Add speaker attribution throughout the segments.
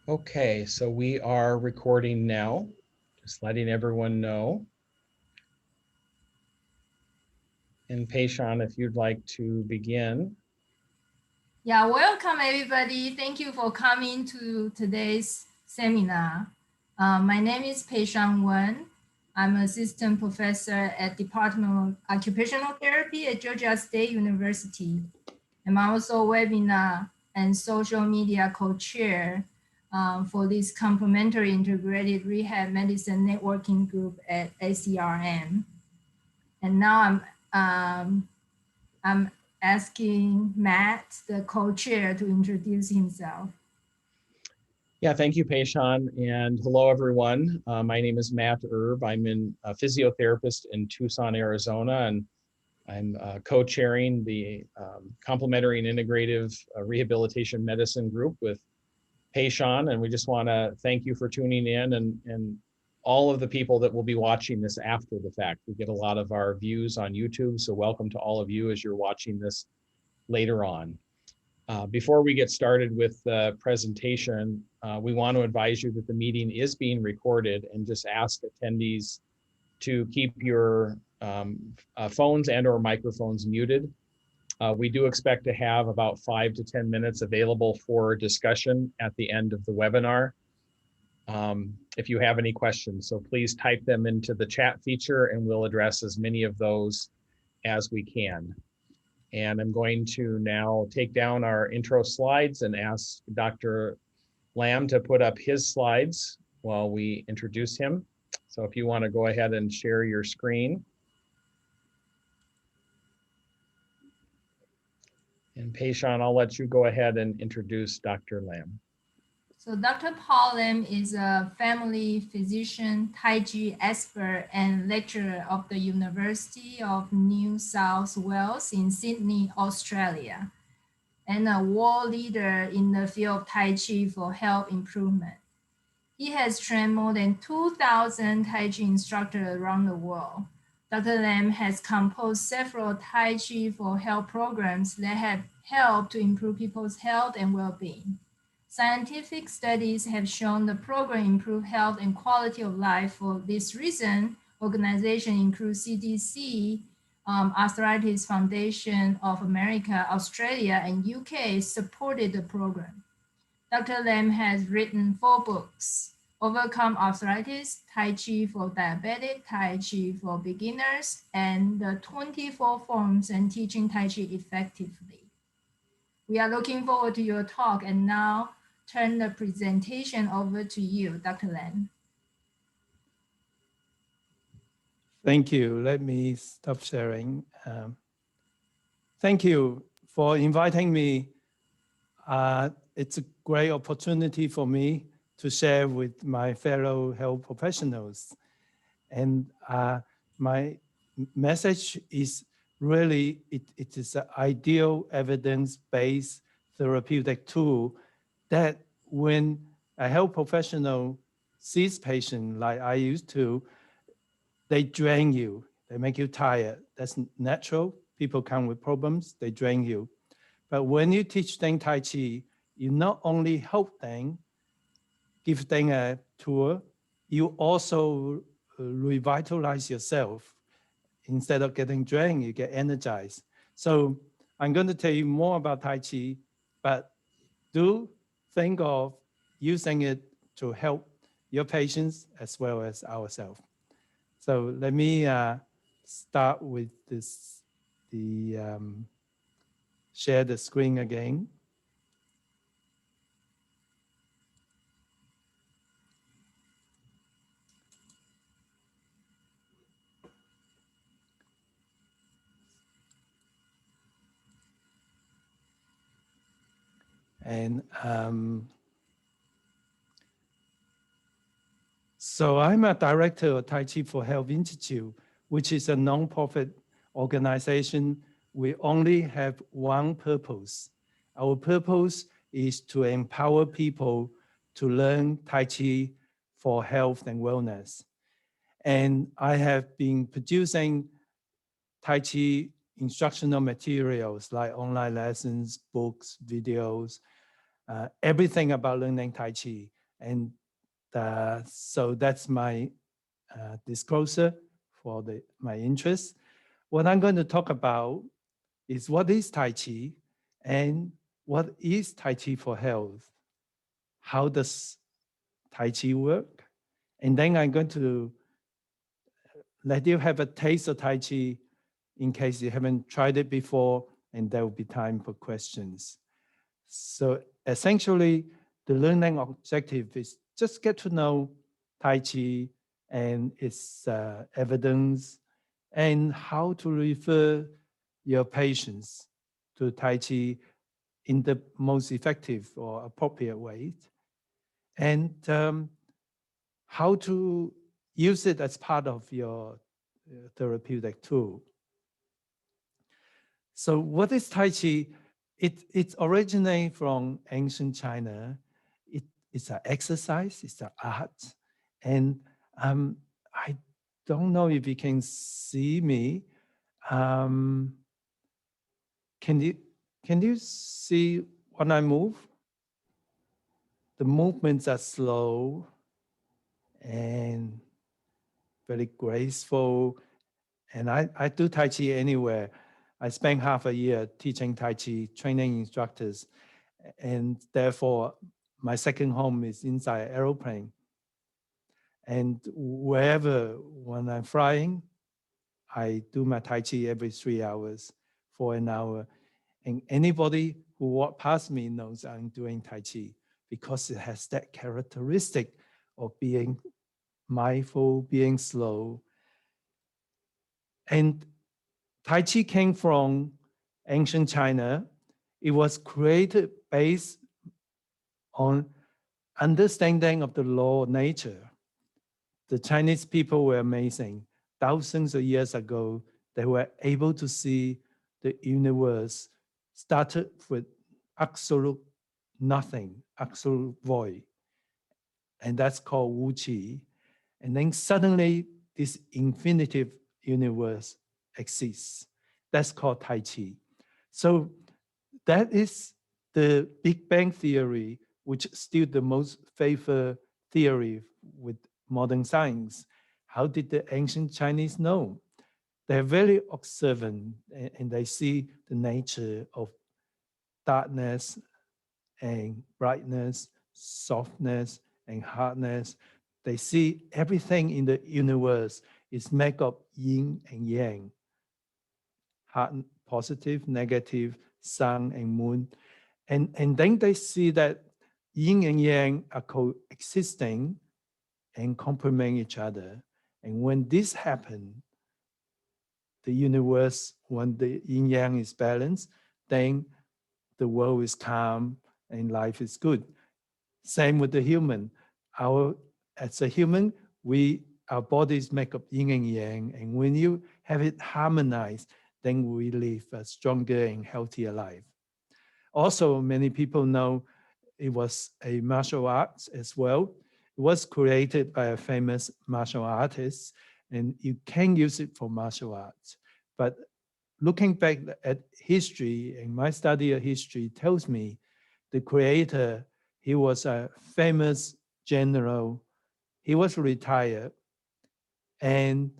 Speaker 1: Okay, so we are recording now, just letting everyone know. And Paishan, if you'd like to begin.
Speaker 2: Yeah, welcome everybody. Thank you for coming to today's seminar. My name is Pei Shan Wen. I'm assistant professor at Department of Occupational Therapy at Georgia State University. I'm also webinar and social media co-chair for this complementary integrated rehab medicine networking group at CIRM. And now I'm asking Matt, the co-chair, to introduce himself.
Speaker 1: Yeah, thank you, Paishan, and hello, everyone. My name is Matt Erb. I'm a physiotherapist in Tucson, Arizona, and I'm co-chairing the complementary and integrative rehabilitation medicine group with Paishan, and we just want to thank you for tuning in and all of the people that will be watching this after the fact. We get a lot of our views on YouTube, so welcome to all of you as you're watching this later on. Before we get started with the presentation, we want to advise you that the meeting is being recorded and just ask attendees to keep your phones and or microphones muted. We do expect to have about 5 to 10 minutes available for discussion at the end of the webinar. If you have any questions, so please type them into the chat feature and we'll address as many of those as we can. And I'm going to now take down our intro slides and ask Dr. Lam to put up his slides while we introduce him. So if you want to go ahead and share your screen. And Paishan, I'll let you go ahead and introduce Dr. Lam.
Speaker 2: So Dr. Paul Lam is a family physician, Tai Chi expert, and lecturer of the University of New South Wales in Sydney, Australia, and a world leader in the field of Tai Chi for health improvement. He has trained more than 2,000 Tai Chi instructors around the world. Dr. Lam has composed several Tai Chi for health programs that have helped to improve people's health and well-being. Scientific studies have shown the program improve health and quality of life. For this reason, organizations include CDC, Arthritis Foundation of America, Australia, and UK supported the program. Dr. Lam has written 4 books: Overcome Arthritis, Tai Chi for Diabetic, Tai Chi for Beginners, and the 24 Forms and Teaching Tai Chi Effectively. We are looking forward to your talk, and now turn the presentation over to you, Dr. Lam.
Speaker 3: Thank you. Let me stop sharing. Thank you for inviting me. It's a great opportunity for me to share with my fellow health professionals. And my message is really, it is an ideal evidence-based therapeutic tool that when a health professional sees patient like I used to, they drain you, they make you tired. That's natural. People come with problems, they drain you. But when you teach them Tai Chi, you not only help them, give them a tour, you also revitalize yourself. Instead of getting drained, you get energized. So I'm going to tell you more about Tai Chi, but do think of using it to help your patients as well as ourselves. So let me start with this, share the screen again. And so I'm a director of Tai Chi for Health Institute, which is a non-profit organization. We only have one purpose. Our purpose is to empower people to learn Tai Chi for health and wellness. And I have been producing Tai Chi instructional materials like online lessons, books, videos, everything about learning Tai Chi. And so that's my disclosure for my interest. What I'm going to talk about is what is Tai Chi and what is Tai Chi for health? How does Tai Chi work? And then I'm going to let you have a taste of Tai Chi in case you haven't tried it before, and there will be time for questions. So essentially, the learning objective is just get to know Tai Chi and its evidence and how to refer your patients to Tai Chi in the most effective or appropriate way, and how to use it as part of your therapeutic tool. So what is Tai Chi? It originates from ancient China. It's an exercise, it's an art. And I don't know if you can see me. Can you see when I move? The movements are slow and very graceful. And I do Tai Chi anywhere. I spent half a year teaching Tai Chi, training instructors. And therefore, my second home is inside an aeroplane. And wherever, when I'm flying, I do my Tai Chi every 3 hours for an hour. And anybody who walk past me knows I'm doing Tai Chi because it has that characteristic of being mindful, being slow. And Tai Chi came from ancient China. It was created based on understanding of the law of nature. The Chinese people were amazing. Thousands of years ago, they were able to see the universe started with absolute nothing, absolute void. And that's called Wu Qi. And then suddenly this infinitive universe exists. That's called Tai Chi. So that is the Big Bang theory, which is still the most favored theory with modern science. How did the ancient Chinese know? They're very observant and they see the nature of darkness and brightness, softness and hardness. They see everything in the universe is made of yin and yang, hard, positive, negative, sun and moon. And then they see that yin and yang are coexisting and complement each other. And when this happens, the universe, when the yin yang is balanced, then the world is calm and life is good. Same with the human. As a human, our bodies make up yin and yang, and when you have it harmonized, then we live a stronger and healthier life. Also, many people know it was a martial arts as well. It was created by a famous martial artist, and you can use it for martial arts. But looking back at history, and my study of history tells me the creator, he was a famous general. He was retired, and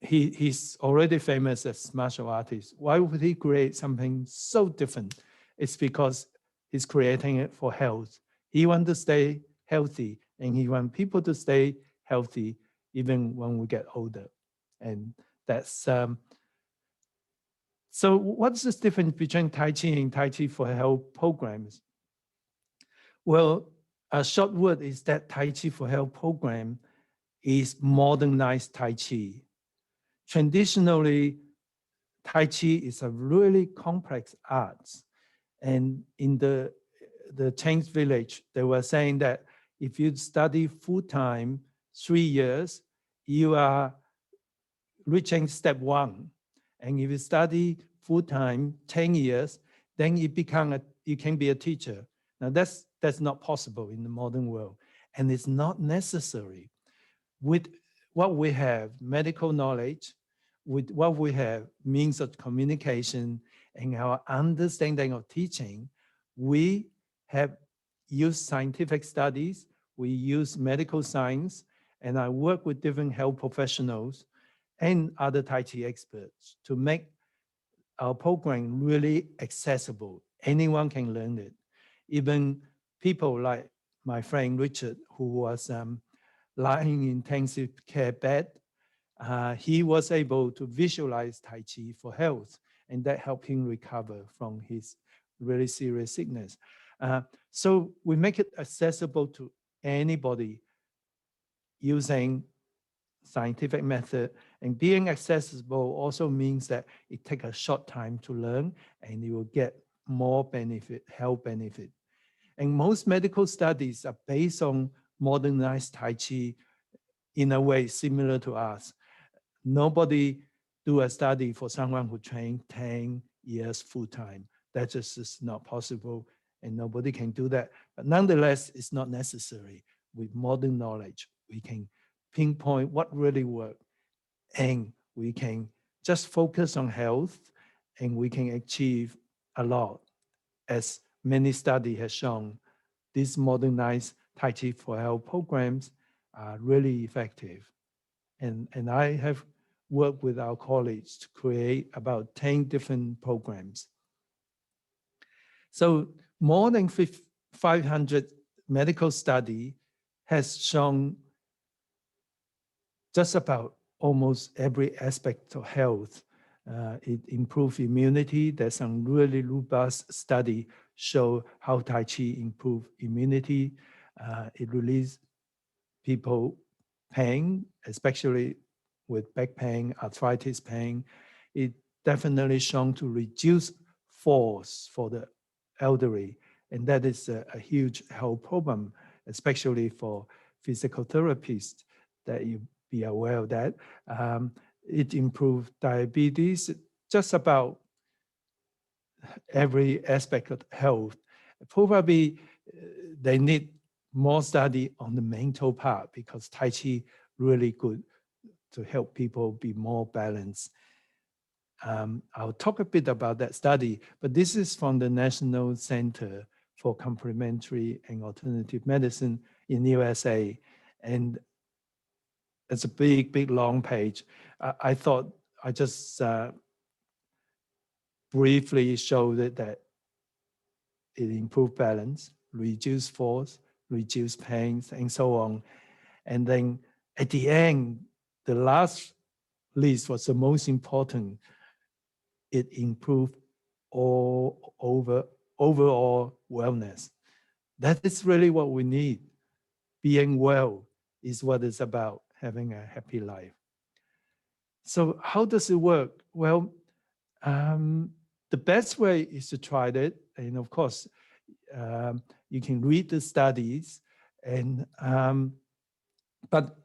Speaker 3: he's already famous as martial artist. Why would he create something so different? It's because he's creating it for health. He wants to stay healthy, and he wants people to stay healthy even when we get older. And that's so what's the difference between Tai Chi and Tai Chi for Health programs? Well, a short word is that Tai Chi for Health program is modernized Tai Chi. Traditionally, Tai Chi is a really complex art. And in the Chinese village, they were saying that if you study full-time 3 years, you are reaching step 1. And if you study full-time 10 years, then you can be a teacher. Now that's not possible in the modern world. And it's not necessary. With what we have, medical knowledge, with what we have, means of communication, and our understanding of teaching, we have used scientific studies, we use medical science, and I work with different health professionals and other Tai Chi experts to make our program really accessible. Anyone can learn it. Even people like my friend Richard, who was lying in intensive care bed, he was able to visualize Tai Chi for health, and that helped him recover from his really serious sickness. So we make it accessible to anybody using scientific method, and being accessible also means that it takes a short time to learn and you will get more benefit, health benefit. And most medical studies are based on modernized Tai Chi in a way similar to us. Nobody do a study for someone who trained 10 years full time. That just is not possible, and nobody can do that. But nonetheless, it's not necessary. With modern knowledge, we can pinpoint what really works, and we can just focus on health, and we can achieve a lot. As many studies have shown, these modernized Tai Chi for Health programs are really effective. And I have worked with our colleagues to create about 10 different programs. So more than 500 medical study has shown just about almost every aspect of health. It improves immunity. There's some really robust study show how Tai Chi improve immunity. It relieves people pain, especially with back pain, arthritis pain. It definitely shown to reduce falls for the elderly. And that is a huge health problem, especially for physical therapists, that you be aware of that. It improved diabetes, just about every aspect of health. Probably they need more study on the mental part, because Tai Chi really good to help people be more balanced. I'll talk a bit about that study, but this is from the National Center for Complementary and Alternative Medicine in USA. And it's a big, big, long page. I thought I just briefly showed that it improved balance, reduce force, reduce pains, and so on. And then at the end, the last list was the most important. It improved overall wellness. That is really what we need. Being well is what it's about, having a happy life. So how does it work? Well, the best way is to try it. And of course, you can read the studies, and but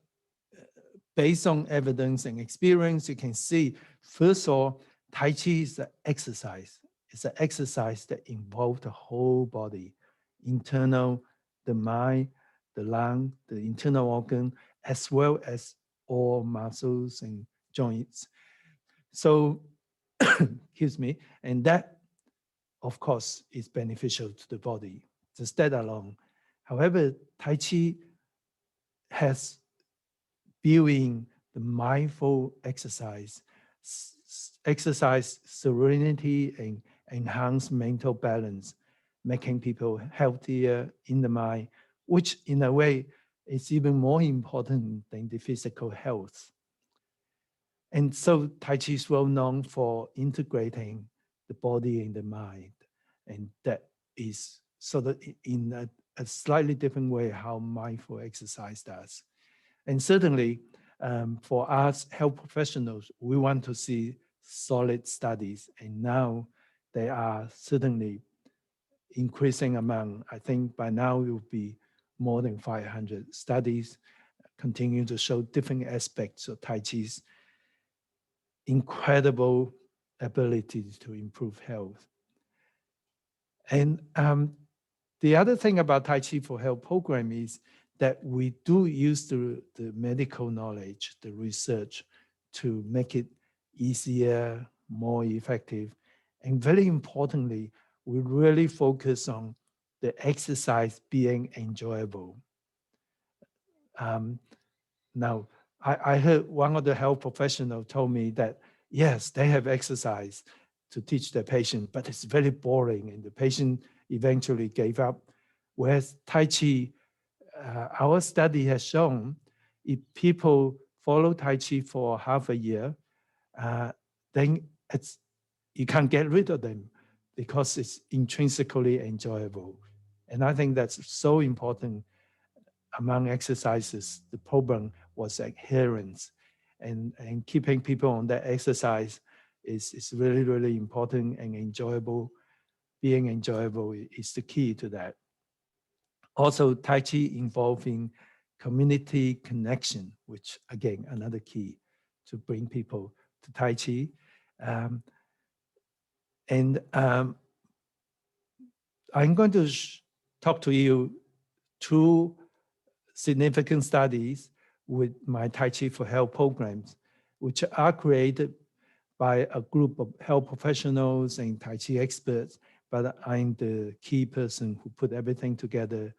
Speaker 3: based on evidence and experience, you can see, first of all, Tai Chi is an exercise. It's an exercise that involves the whole body, internal, the mind, the lung, the internal organ, as well as all muscles and joints. So, excuse me, and that, of course, is beneficial to the body, just that alone. However, Tai Chi has built in the mindful exercise serenity and enhance mental balance, making people healthier in the mind, which in a way is even more important than the physical health. And so Tai Chi is well known for integrating the body and the mind. And that is sort of in a slightly different way how mindful exercise does. And certainly for us health professionals, we want to see solid studies. And now they are certainly increasing amount. I think by now it will be more than 500 studies continue to show different aspects of Tai Chi's incredible ability to improve health. And the other thing about Tai Chi for Health program is that we do use the medical knowledge, the research, to make it easier, more effective. And very importantly, we really focus on the exercise being enjoyable. Now, I heard one of the health professionals told me that, yes, they have exercise to teach their patient, but it's very boring, and the patient eventually gave up. Whereas Tai Chi, our study has shown if people follow Tai Chi for half a year, then you can't get rid of them because it's intrinsically enjoyable. And I think that's so important among exercises. The problem was adherence, and keeping people on that exercise is really, really important, and enjoyable. Being enjoyable is the key to that. Also, Tai Chi involving community connection, which again, another key to bring people to Tai Chi. I'm going to talk to you two significant studies with my Tai Chi for Health programs, which are created by a group of health professionals and Tai Chi experts, but I'm the key person who put everything together.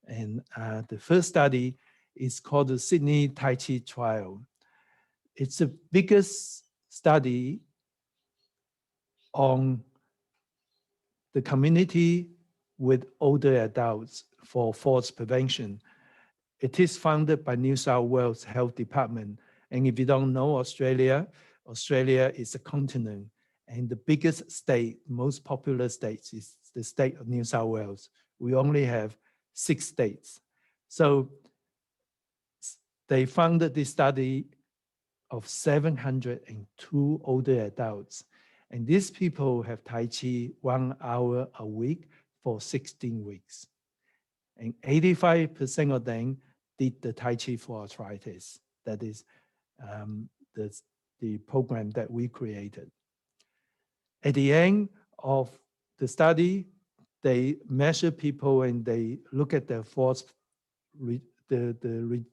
Speaker 3: And the first study is called the Sydney Tai Chi Trial. It's the biggest study on the community with older adults for falls prevention. It is funded by New South Wales Health Department. And if you don't know Australia, Australia is a continent. And the biggest state, most popular state is the state of New South Wales. We only have 6 states. So they funded this study of 702 older adults. And these people have Tai Chi 1 hour a week for 16 weeks. And 85% of them did the Tai Chi for arthritis. That is the program that we created. At the end of the study, they measure people and they look at their falls, the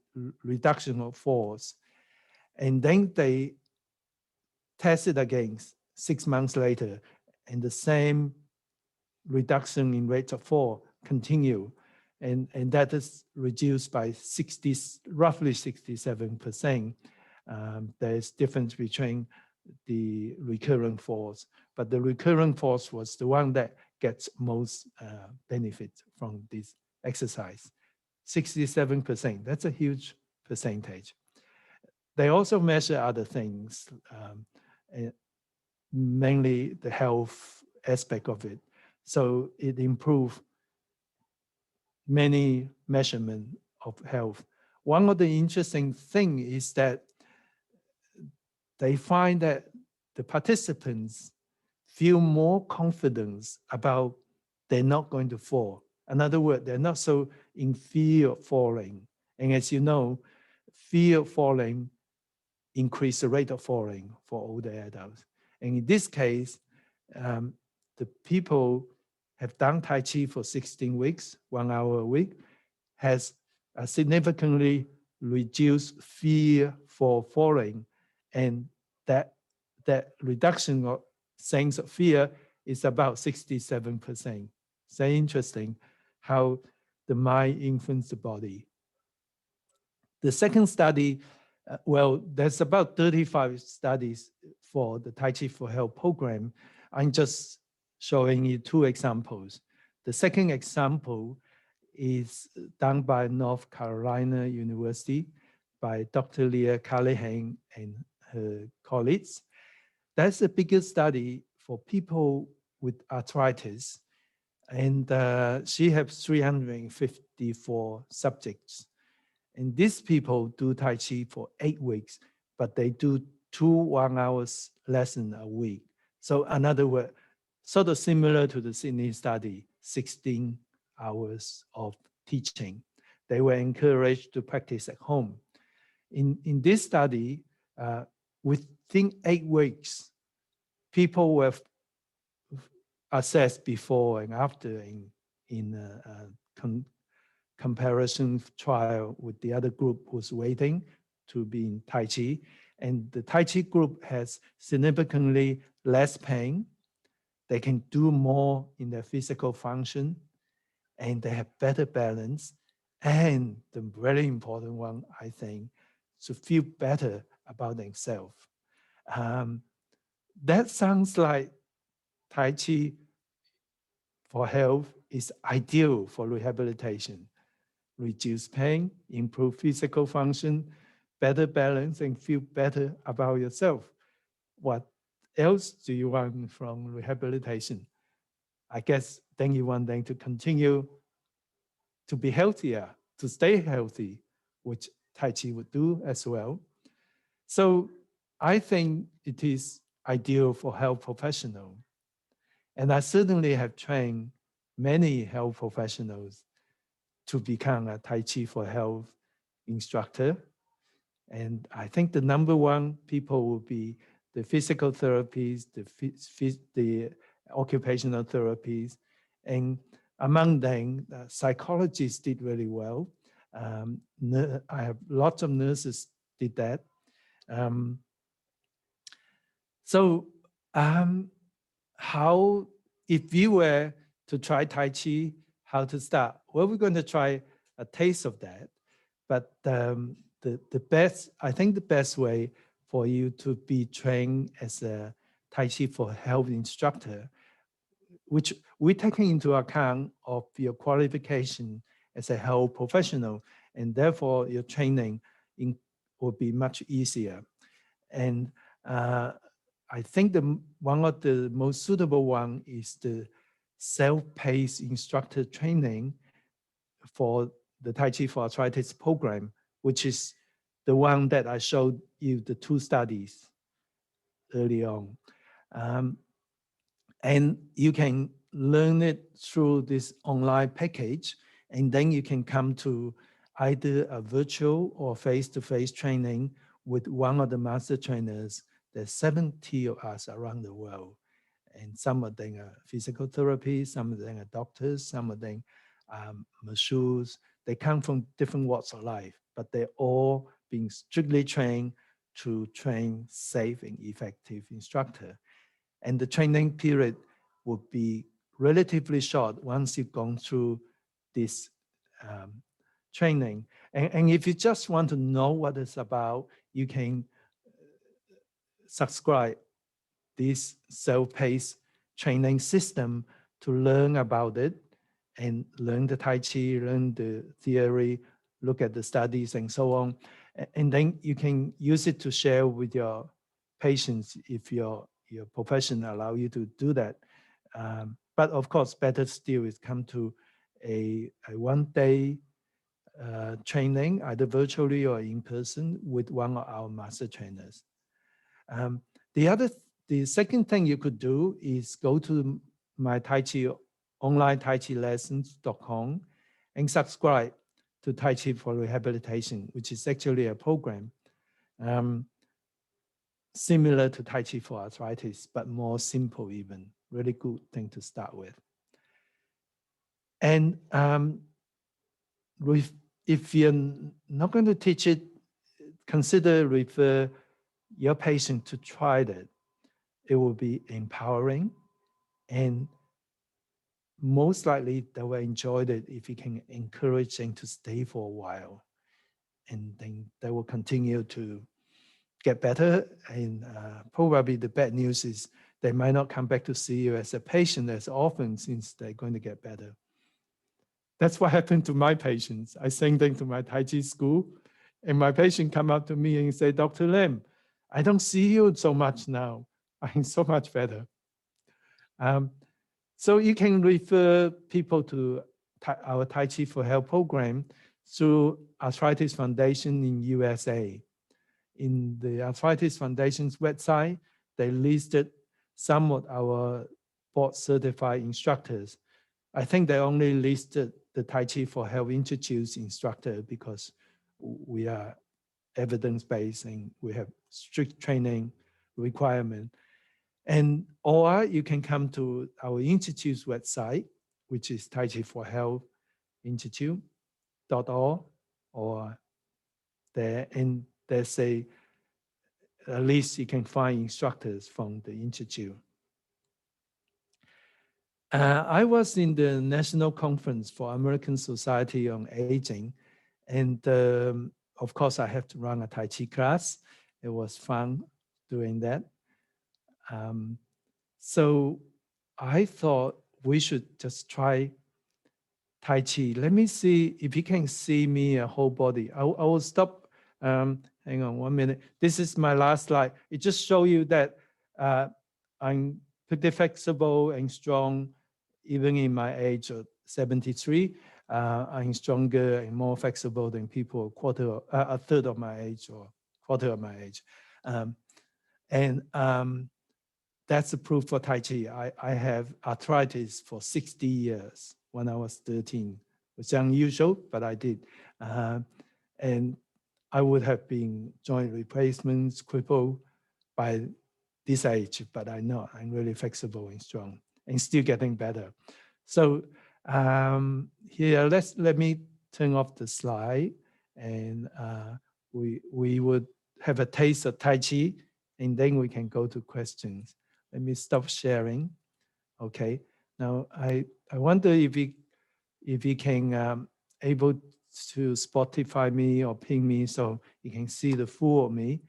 Speaker 3: reduction of falls. And then they test it again 6 months later, and the same reduction in rate of fall continue. And that is reduced by roughly 67%. There's difference between the recurrent falls, but the recurrent falls was the one that gets most benefit from this exercise. 67%, that's a huge percentage. They also measure other things, mainly the health aspect of it. So it improved many measurements of health. One of the interesting things is that they find that the participants feel more confidence about they're not going to fall. In other words, they're not so in fear of falling. And as you know, fear of falling increase the rate of falling for older adults. And in this case, the people have done Tai Chi for 16 weeks, 1 hour a week, has a significantly reduced fear for falling. And that reduction of sense of fear is about 67%. It's very interesting how the mind influences the body. The second study, well, there's about 35 studies for the Tai Chi for Health program. I'm just showing you 2 examples. The second example is done by North Carolina University by Dr. Leah Callahan and her colleagues. That's the biggest study for people with arthritis. And she has 354 subjects. And these people do Tai Chi for 8 weeks, but they do 2 1-hour lessons a week. So in other words, sort of similar to the Sydney study, 16 hours of teaching. They were encouraged to practice at home. In this study, within 8 weeks, people were assessed before and after in comparison trial with the other group who's waiting to be in Tai Chi. And the Tai Chi group has significantly less pain. They can do more in their physical function. and they have better balance. And the very important one, I think, to feel better about themselves. That sounds like Tai Chi for health is ideal for rehabilitation. Reduce pain, improve physical function, better balance, and feel better about yourself. What else do you want from rehabilitation? I guess then you want them to continue to be healthier, to stay healthy, which Tai Chi would do as well. So I think it is ideal for health professionals. And I certainly have trained many health professionals to become a Tai Chi for health instructor. And I think the number one people will be the physical therapies, the occupational therapies, and among them, psychologists did really well. I have lots of nurses did that. So how, if you were to try Tai Chi, how to start? Well, we're going to try a taste of that. But the best, I think the best way for you to be trained as a Tai Chi for health instructor, which we're taking into account of your qualification as a health professional, and therefore your training will be much easier. And I think one of the most suitable one is the self-paced instructor training for the Tai Chi for Arthritis program, which is the one that I showed you the two studies early on. And you can learn it through this online package, and then you can come to either a virtual or face-to-face training with one of the master trainers. There's 70 of us around the world. And some of them are physical therapy, some of them are doctors, some of them masseurs. They come from different walks of life, but they're all being strictly trained to train safe and effective instructor. And the training period would be relatively short once you've gone through this training. And if you just want to know what it's about, you can subscribe this self-paced training system to learn about it and learn the Tai Chi, learn the theory, look at the studies and so on. And then you can use it to share with your patients if your profession allow you to do that. But of course, better still is come to a one-day training, either virtually or in person with one of our master trainers. The second thing you could do is go to my Tai Chi online Tai Chi lessons.com and subscribe to Tai Chi for Rehabilitation, which is actually a program similar to Tai Chi for Arthritis, but more simple even. Really good thing to start with. And if you're not going to teach it, consider refer your patient to try that. It will be empowering, and most likely they will enjoy it if you can encourage them to stay for a while, and then they will continue to get better. And probably the bad news is they might not come back to see you as a patient as often since they're going to get better. That's what happened to my patients. I sent them to my Tai Chi school, and my patient come up to me and say, Dr. Lim, I don't see you so much now. I'm so much better. So you can refer people to our Tai Chi for Health program through Arthritis Foundation in USA. In the Arthritis Foundation's website, they listed some of our board certified instructors. I think they only listed the Tai Chi for Health Institute instructor because we are evidence-based and we have strict training requirement. And or you can come to our institute's website, which is Tai Chi for Health Institute.org, or there, and there's at least you can find instructors from the institute. I was in the National Conference for American Society on Aging, and of course, I have to run a Tai Chi class. It was fun doing that. So I thought we should just try Tai Chi. Let me see if you can see me a whole body. I will stop. Hang on 1 minute. This is my last slide. It just shows you that I'm pretty flexible and strong, even in my age of 73. I'm stronger and more flexible than people a third of my age or quarter of my age. That's the proof for Tai Chi. I have arthritis for 60 years when I was 13. It's unusual, but I did. And I would have been joint replacements, crippled by this age, but I know I'm really flexible and strong and still getting better. So here, let me turn off the slide, and we would have a taste of Tai Chi, and then we can go to questions. Let me stop sharing. Okay. Now I wonder if you can able to Spotify me or ping me so you can see the full of me.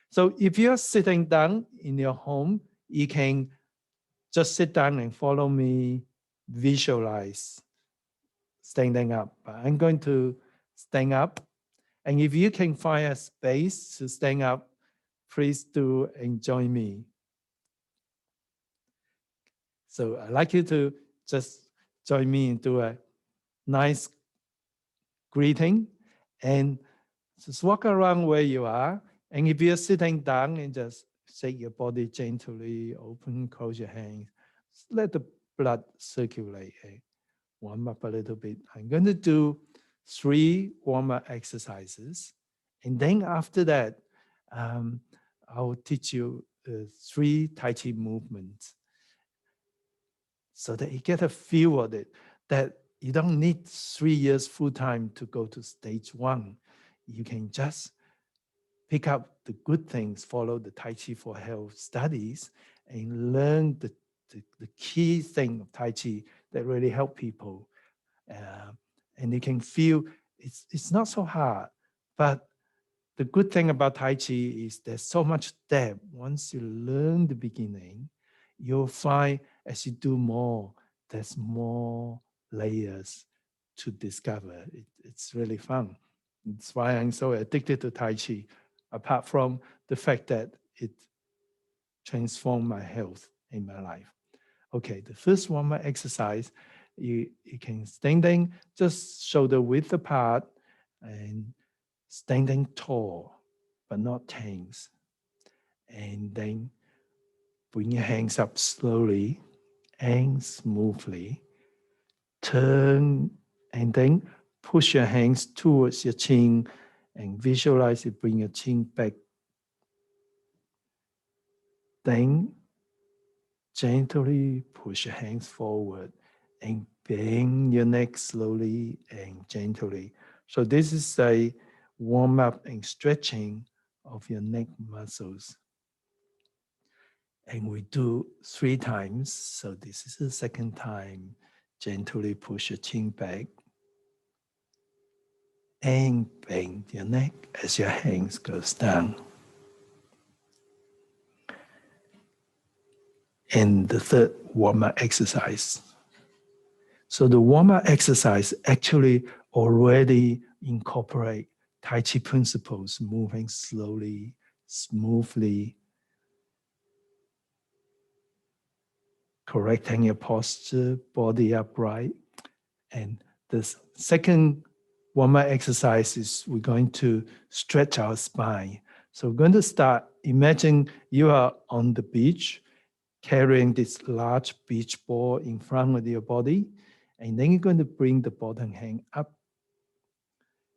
Speaker 3: So if you're sitting down in your home, you can just sit down and follow me, visualize standing up. I'm going to stand up. And if you can find a space to stand up, please do and join me. So I'd like you to just join me into a nice greeting and just walk around where you are. And if you're sitting down, and just shake your body gently, open, close your hands. Let the blood circulate. Warm up a little bit. I'm going to do 3 warm-up exercises. And then after that, I will teach you 3 Tai Chi movements so that you get a feel of it, that you don't need 3 years full time to go to stage 1. You can just pick up the good things, follow the Tai Chi for Health studies, and learn the key thing of Tai Chi that really help people. And you can feel it's not so hard, but the good thing about Tai Chi is there's so much depth. Once you learn the beginning, you'll find as you do more, there's more layers to discover. It's really fun. That's why I'm so addicted to Tai Chi, apart from the fact that it transformed my health in my life. Okay, the first warm-up exercise, you can standing just shoulder width apart and standing tall, but not tense. And then bring your hands up slowly and smoothly. Turn and then push your hands towards your chin and visualize it, bring your chin back. Then gently push your hands forward and bend your neck slowly and gently. So this is a warm-up and stretching of your neck muscles. And we do 3 times. So this is the second time. Gently push your chin back and bend your neck as your hands goes down. And the third warm-up exercise. So the warm-up exercise actually already incorporate Tai Chi principles, moving slowly, smoothly, correcting your posture, body upright. And the second warm-up exercise is we're going to stretch our spine. So we're going to start, imagine you are on the beach, carrying this large beach ball in front of your body, and then you're going to bring the bottom hand up,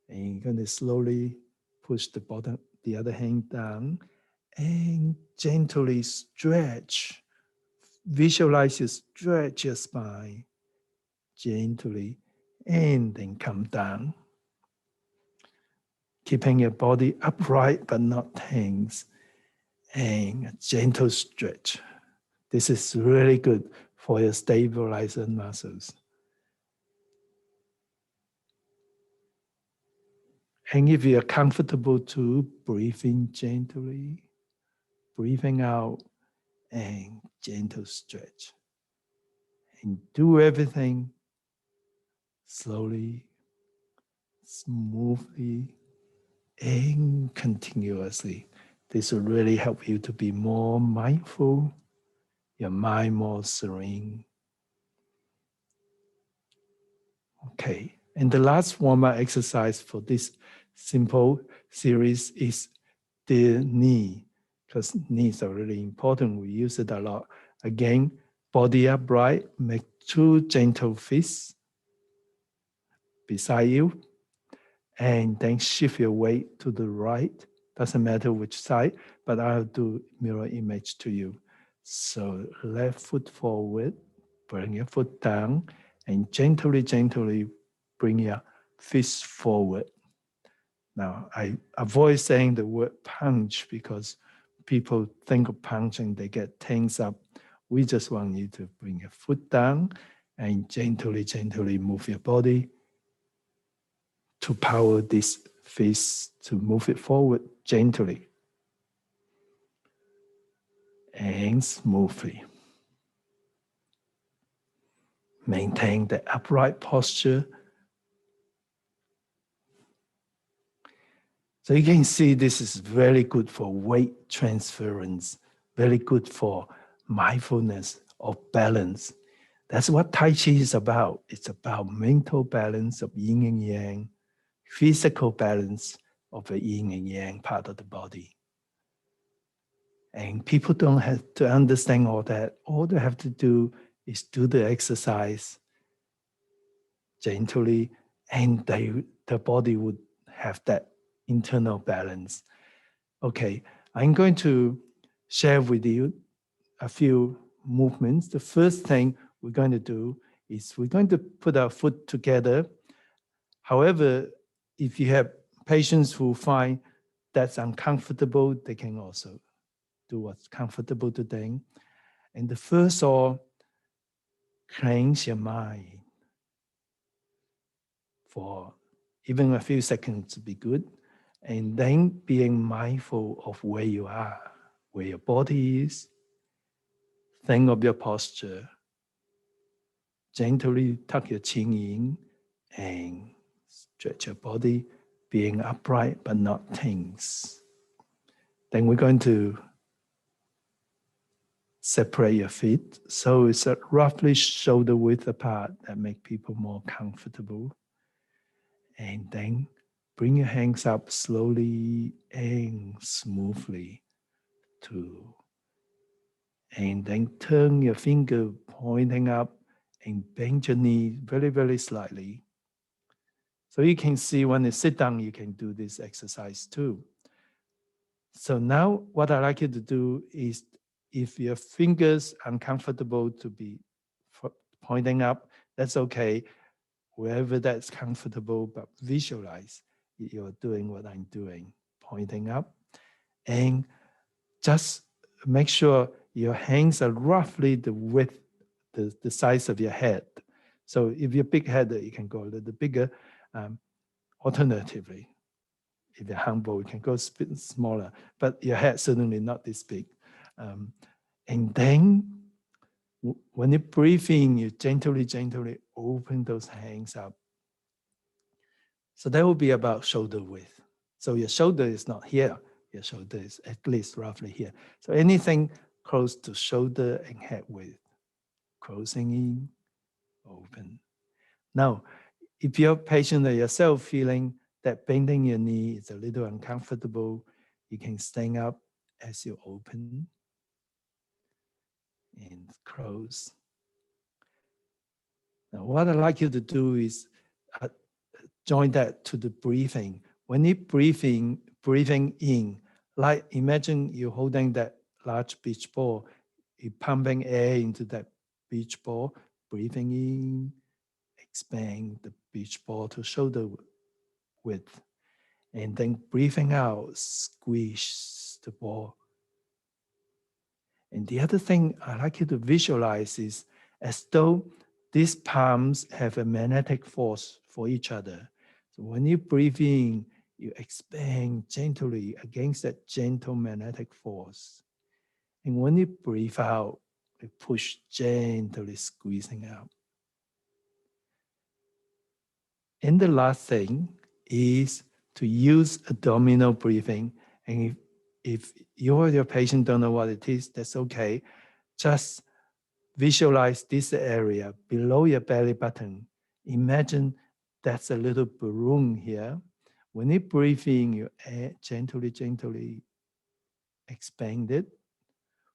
Speaker 3: and you're going to slowly push the other hand down, and gently stretch. Visualize you stretch your spine gently, and then come down. Keeping your body upright but not tense, and a gentle stretch. This is really good for your stabilizer muscles. And if you're comfortable to breathe in gently, breathing out, and gentle stretch. And do everything slowly, smoothly, and continuously. This will really help you to be more mindful, your mind more serene. Okay, and the last warm-up exercise for this simple series is the knee, because knees are really important. We use it a lot. Again, body upright, make 2 gentle fists beside you, and then shift your weight to the right. Doesn't matter which side, but I'll do mirror image to you. So left foot forward, bring your foot down, and gently, gently bring your fist forward. Now, I avoid saying the word punch because people think of punching, they get tense up. We just want you to bring your foot down and gently, gently move your body to power this fist, to move it forward gently and smoothly. Maintain the upright posture. So you can see this is very good for weight transference, very good for mindfulness of balance. That's what Tai Chi is about. It's about mental balance of yin and yang, physical balance of the yin and yang part of the body. And people don't have to understand all that. All they have to do is do the exercise gently, and the body would have that internal balance. Okay, I'm going to share with you a few movements. The first thing we're going to do is we're going to put our foot together. However, if you have patients who find that's uncomfortable, they can also do what's comfortable to them. And the first all, cleanse your mind for even a few seconds to be good. And then being mindful of where you are, where your body is. Think of your posture. Gently tuck your chin in and stretch your body, being upright but not tense. Then we're going to separate your feet. So it's roughly shoulder width apart that make people more comfortable. And then bring your hands up slowly and smoothly and then turn your finger pointing up and bend your knee very, very slightly. So you can see when you sit down, you can do this exercise too. So now what I like you to do is, if your fingers are uncomfortable to be pointing up, that's okay. Wherever that's comfortable, but visualize you're doing what I'm doing, pointing up. And just make sure your hands are roughly the width, the size of your head. So if you're big-headed, you can go a little bigger. Alternatively, if you're humble, you can go smaller, but your head certainly not this big. And then when you breathe in, you gently, gently open those hands up. So that will be about shoulder width. So your shoulder is not here. Your shoulder is at least roughly here. So anything close to shoulder and head width. Closing in, open. Now, if you're patient or yourself feeling that bending your knee is a little uncomfortable, you can stand up as you open and close. Now, what I'd like you to do is join that to the breathing. When you breathing in, like imagine you're holding that large beach ball, you're pumping air into that beach ball, breathing in, expand the beach ball to shoulder width. And then breathing out, squish the ball. And the other thing I like you to visualize is as though these palms have a magnetic force for each other. So when you breathe in, you expand gently against that gentle magnetic force. And when you breathe out, you push gently squeezing out. And the last thing is to use abdominal breathing. And if you or your patient don't know what it is, that's okay. Just visualize this area below your belly button. Imagine that's a little balloon here. When you breathe in, you gently, gently expand it.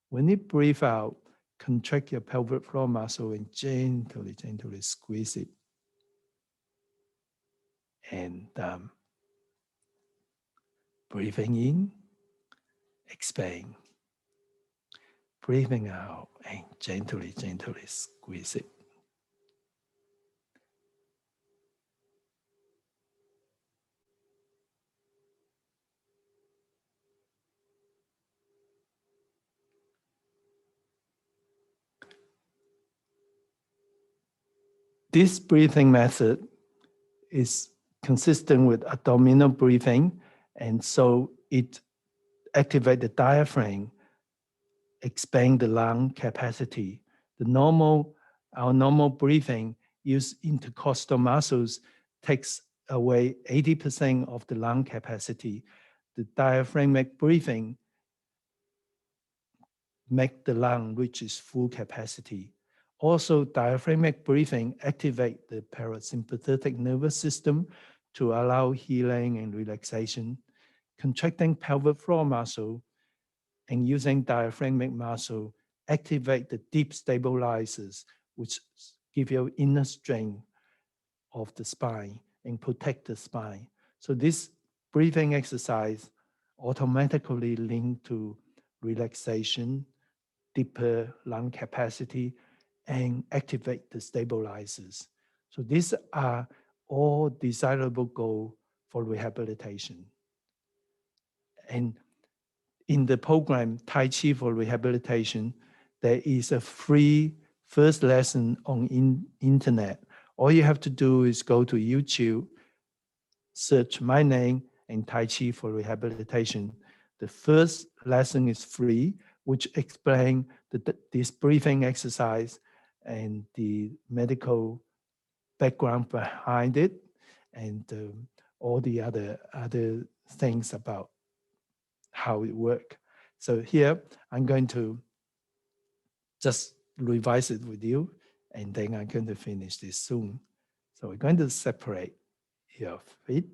Speaker 3: When you breathe out, contract your pelvic floor muscle and gently, gently squeeze it. And breathing in, expand. Breathing out and gently, gently squeeze it. This breathing method is consistent with abdominal breathing, and so it activates the diaphragm, expand the lung capacity. Our normal breathing use intercostal muscles takes away 80% of the lung capacity. The diaphragmatic breathing make the lung reach its full capacity. Also, diaphragmatic breathing activate the parasympathetic nervous system to allow healing and relaxation. Contracting pelvic floor muscle and using diaphragmatic muscle activate the deep stabilizers, which give you inner strength of the spine and protect the spine. So this breathing exercise automatically linked to relaxation, deeper lung capacity, and activate the stabilizers. So these are all desirable goals for rehabilitation. And in the program, Tai Chi for Rehabilitation, there is a free first lesson on internet. All you have to do is go to YouTube, search my name and Tai Chi for Rehabilitation. The first lesson is free, which explains this breathing exercise and the medical background behind it, and all the other things about how it works. So here, I'm going to just revise it with you, and then I'm going to finish this soon. So we're going to separate your feet.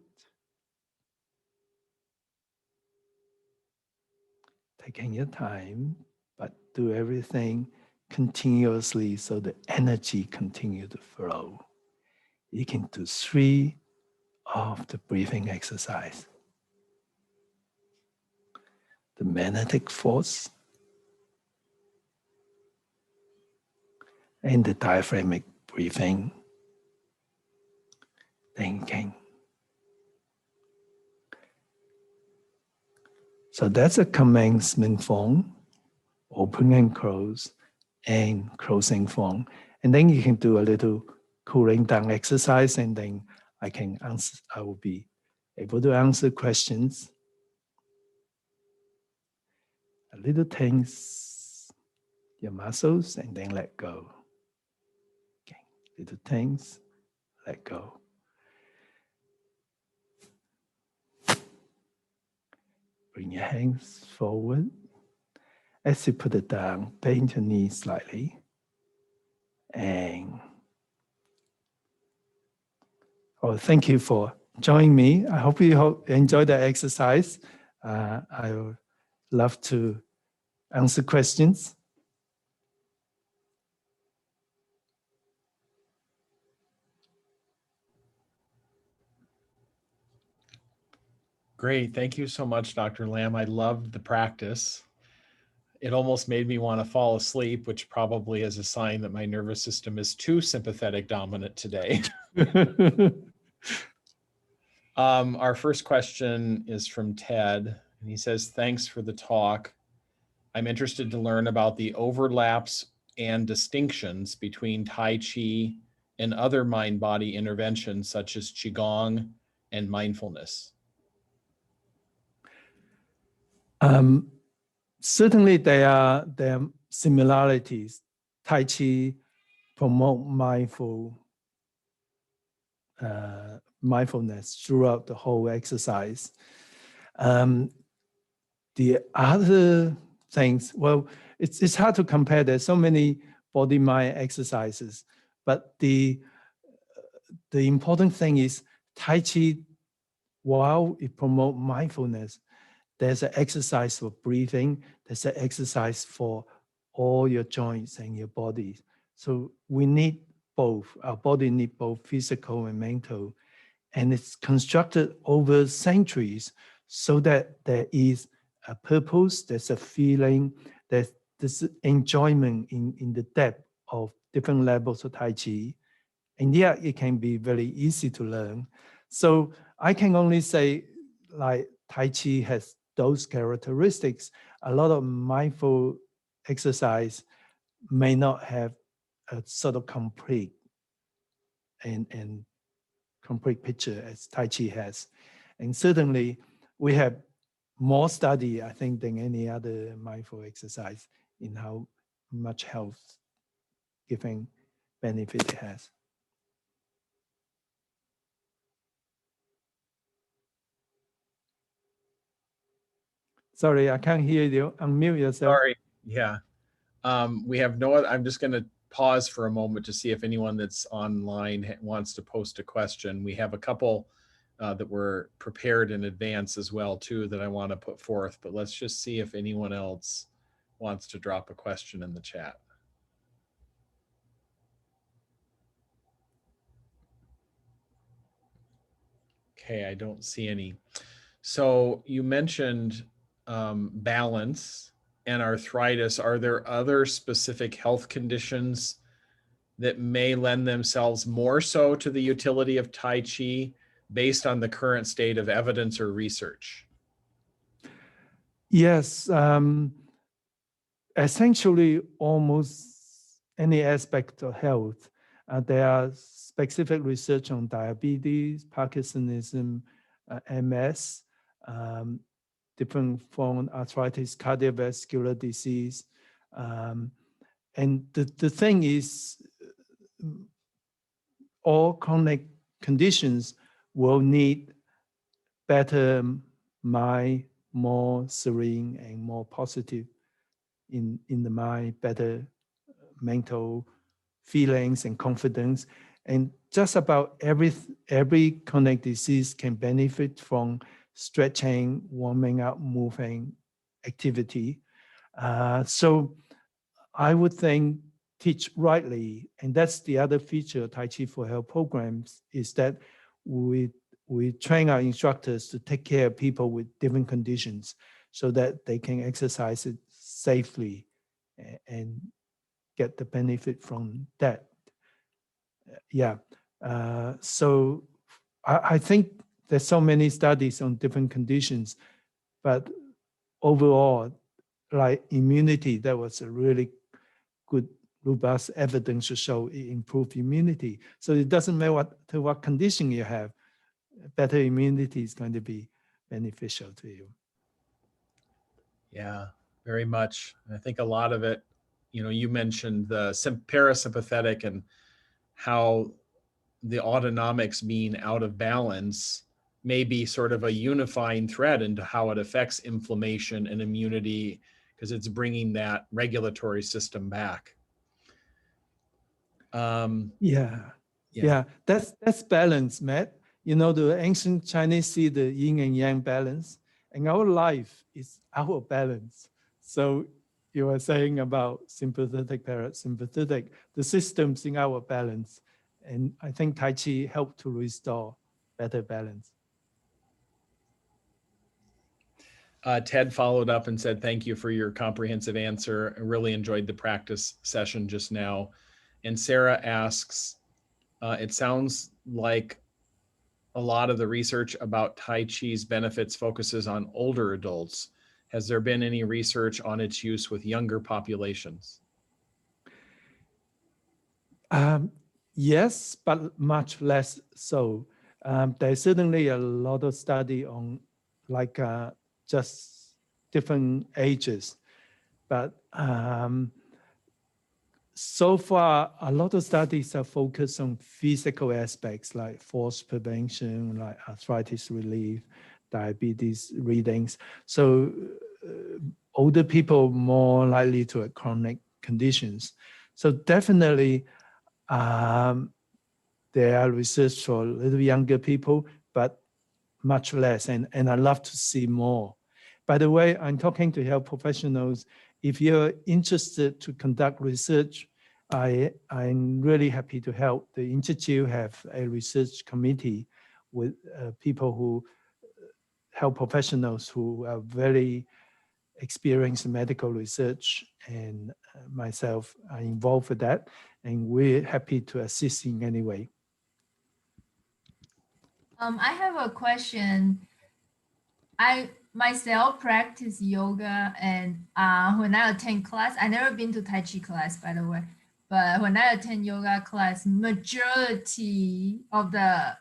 Speaker 3: Taking your time, but do everything continuously so the energy continue to flow. You can do 3 of the breathing exercise. The magnetic force and the diaphragmatic breathing, thinking. So that's a commencement form, open and close, and closing form. And then you can do a little cooling down exercise, and then I will be able to answer questions. A little tense your muscles and then let go. Okay. Little tense, let go. Bring your hands forward. As you put it down, bend your knees slightly. And thank you for joining me. I hope you enjoy the exercise. I would love to answer questions.
Speaker 1: Great. Thank you so much, Dr. Lam. I loved the practice. It almost made me want to fall asleep, which probably is a sign that my nervous system is too sympathetic dominant today. Our first question is from Ted, and he says, thanks for the talk. I'm interested to learn about the overlaps and distinctions between Tai Chi and other mind-body interventions such as Qigong and mindfulness?
Speaker 3: Certainly, there are similarities. Tai Chi promote mindfulness throughout the whole exercise. The other things, well, it's hard to compare. There's so many body-mind exercises, but the important thing is Tai Chi, while it promotes mindfulness, there's an exercise for breathing, there's an exercise for all your joints and your body. So we need both. Our body needs both physical and mental. And it's constructed over centuries so that there is a purpose, there's a feeling, there's enjoyment in the depth of different levels of Tai Chi. And yet it can be very easy to learn. So I can only say, like, Tai Chi has those characteristics. A lot of mindful exercise may not have a sort of complete and complete picture as Tai Chi has. And certainly we have more study, I think, than any other mindful exercise in how much health giving benefit it has. Sorry, I can't hear you. Unmute yourself.
Speaker 1: Sorry. Yeah. We have no other, I'm just going to pause for a moment to see if anyone that's online wants to post a question. We have a couple that were prepared in advance as well too that I want to put forth, but let's just see if anyone else wants to drop a question in the chat. Okay, I don't see any. So you mentioned balance and arthritis. Are there other specific health conditions that may lend themselves more so to the utility of Tai Chi based on the current state of evidence or research?
Speaker 3: Yes, essentially almost any aspect of health. There are specific research on diabetes, Parkinsonism, MS, different form arthritis, cardiovascular disease. And the thing is, all chronic conditions will need better mind, more serene and more positive in the mind, better mental feelings and confidence. And just about every chronic disease can benefit from stretching, warming up, moving activity. So I would think teach rightly, and that's the other feature of Tai Chi for Health programs, is that we train our instructors to take care of people with different conditions so that they can exercise it safely and get the benefit from that. Yeah. So I think there's so many studies on different conditions, but overall, like immunity, that was a really good, robust evidence to show it improved immunity. So it doesn't matter what condition you have, better immunity is going to be beneficial to you.
Speaker 1: Yeah, very much. I think a lot of it, you mentioned the parasympathetic and how the autonomics being out of balance may be sort of a unifying thread into how it affects inflammation and immunity because it's bringing that regulatory system back.
Speaker 3: Yeah, that's balance, Matt. The ancient Chinese see the yin and yang balance, and our life is our balance. So you were saying about sympathetic, parasympathetic, the systems in our balance. And I think Tai Chi helped to restore better balance.
Speaker 1: Ted followed up and said, thank you for your comprehensive answer. I really enjoyed the practice session just now. And Sarah asks, it sounds like a lot of the research about Tai Chi's benefits focuses on older adults. Has there been any research on its use with younger populations?
Speaker 3: Yes, but much less so. There's certainly a lot of study on like just different ages, but so far a lot of studies are focused on physical aspects like falls prevention, like arthritis relief, diabetes readings. So older people more likely to have chronic conditions. So definitely there are research for a little younger people, but much less, and I'd love to see more. By the way, I'm talking to health professionals. If you're interested to conduct research, I'm really happy to help. The Institute have a research committee with people who, health professionals who are very experienced in medical research, and myself are involved with that, and we're happy to assist in any way.
Speaker 2: I have a question. I myself practice yoga, and when I attend class, I never been to Tai Chi class, by the way, but when I attend yoga class, majority of the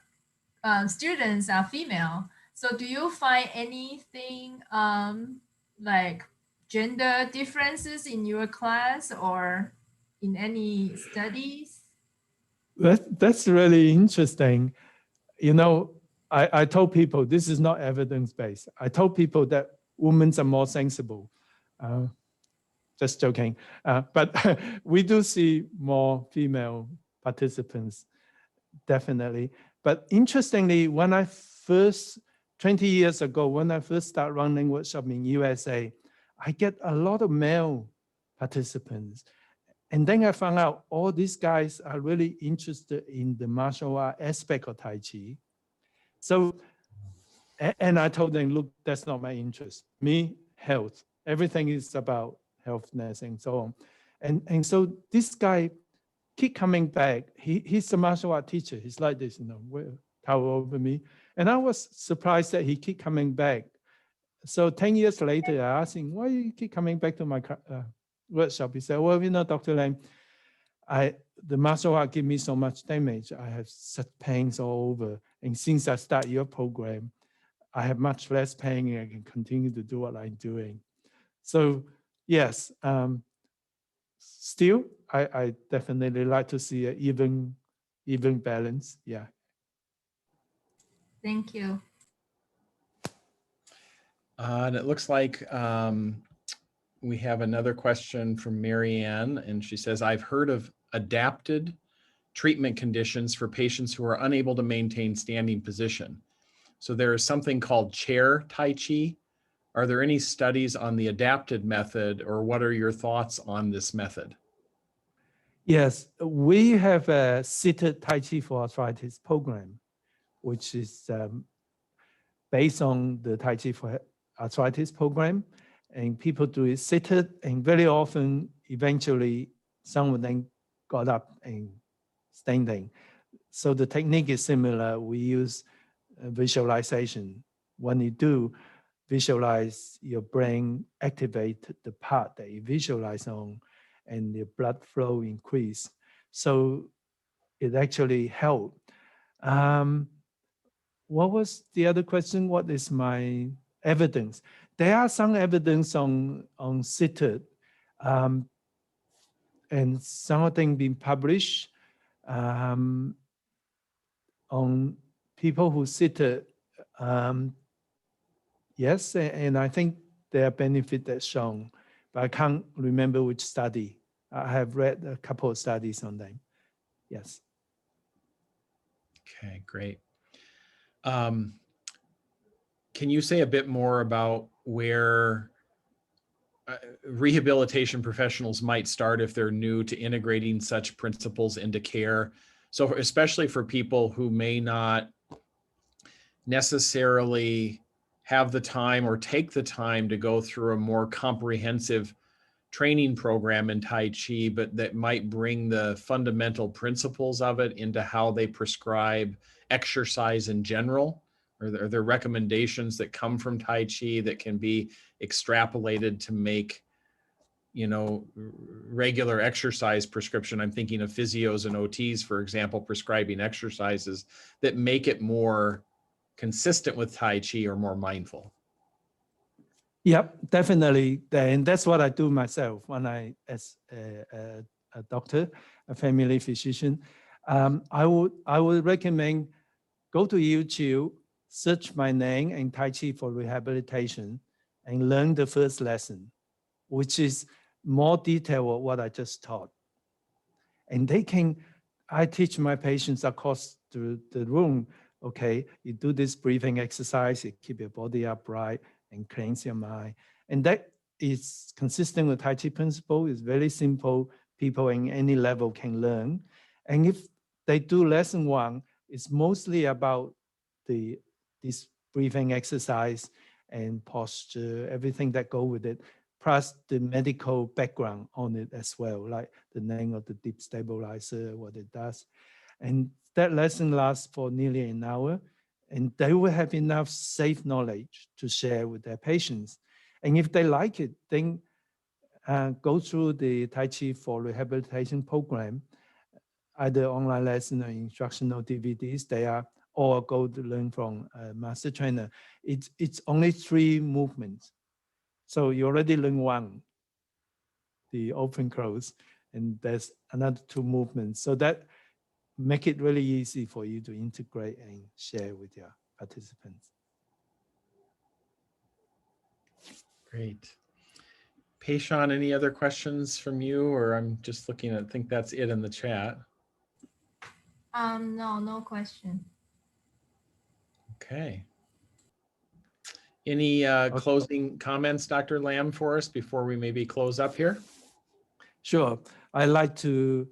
Speaker 2: students are female. So do you find anything like gender differences in your class or in any studies?
Speaker 3: That's really interesting. You know, I told people this is not evidence-based. I told people that women are more sensible. Uh, just joking. But we do see more female participants, definitely. But interestingly, when I first, 20 years ago, when I first started running workshop in USA, I get a lot of male participants. And then I found out all these guys are really interested in the martial art aspect of Tai Chi. So, and I told them, look, that's not my interest. Me, health. Everything is about healthness and so on. And so this guy keep coming back. He's a martial art teacher. He's like this, you know, tower over me. And I was surprised that he keep coming back. So 10 years later, I asked him, why you keep coming back to my workshop? He said, well, you know, Dr. Lam, the martial art give me so much damage. I have such pains all over. And since I start your program, I have much less pain and I can continue to do what I'm doing. So yes, still, I definitely like to see an even balance. Yeah.
Speaker 2: Thank you.
Speaker 1: And it looks like we have another question from Marianne, and she says, I've heard of adapted treatment conditions for patients who are unable to maintain standing position. So there is something called chair Tai Chi. Are there any studies on the adapted method, or what are your thoughts on this method?
Speaker 3: Yes, we have a seated Tai Chi for Arthritis program, which is based on the Tai Chi for Arthritis program. And people do it seated, and very often, eventually, some of them got up and standing. So the technique is similar. We use visualization. When you do visualize, your brain activate the part that you visualize on, and the blood flow increase. So it actually helped. What was the other question? What is my evidence? There are some evidence on seated, and some of them being published on people who seated. Yes, and I think there are benefits that's shown, but I can't remember which study. I have read a couple of studies on them. Yes.
Speaker 1: Okay, great. Can you say a bit more about where rehabilitation professionals might start if they're new to integrating such principles into care? So especially for people who may not necessarily have the time or take the time to go through a more comprehensive training program in Tai Chi, but that might bring the fundamental principles of it into how they prescribe exercise in general? Are there recommendations that come from Tai Chi that can be extrapolated to make, regular exercise prescription. I'm thinking of physios and OTs, for example, prescribing exercises that make it more consistent with Tai Chi or more mindful.
Speaker 3: Yep, definitely. And that's what I do myself when as a doctor, a family physician. I would recommend go to YouTube, search my name and Tai Chi for rehabilitation, and learn the first lesson, which is more detail of what I just taught. And I teach my patients across the room, okay, you do this breathing exercise, you keep your body upright and cleanse your mind. And that is consistent with Tai Chi principle. It's very simple. People in any level can learn. And if they do lesson 1, it's mostly about this breathing exercise and posture, everything that go with it, plus the medical background on it as well, like the name of the deep stabilizer, what it does. And that lesson lasts for nearly an hour, and they will have enough safe knowledge to share with their patients. And if they like it, then go through the Tai Chi for Rehabilitation program, either online lesson or instructional DVDs. They are all go to learn from a master trainer. It's only 3 movements. So you already learn 1, the open close, and there's another 2 movements. So that make it really easy for you to integrate and share with your participants.
Speaker 1: Great. Peishan, any other questions from you? Or I'm just looking at, I think that's it in the chat.
Speaker 2: No question.
Speaker 1: Okay. Any closing comments, Dr. Lam, for us before we maybe close up here?
Speaker 3: Sure. I like to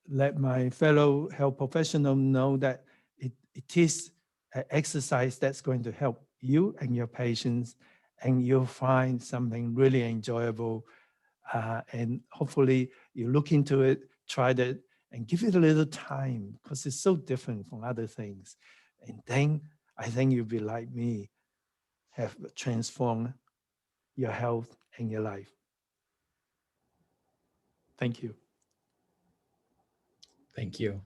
Speaker 3: let my fellow health professional know that it is an exercise that's going to help you and your patients, and you'll find something really enjoyable. And hopefully you look into it, try it, and give it a little time, because it's so different from other things. And then I think you'll be like me, have transformed your health and your life. Thank you.
Speaker 1: Thank you.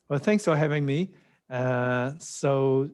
Speaker 3: Well, thanks for having me. So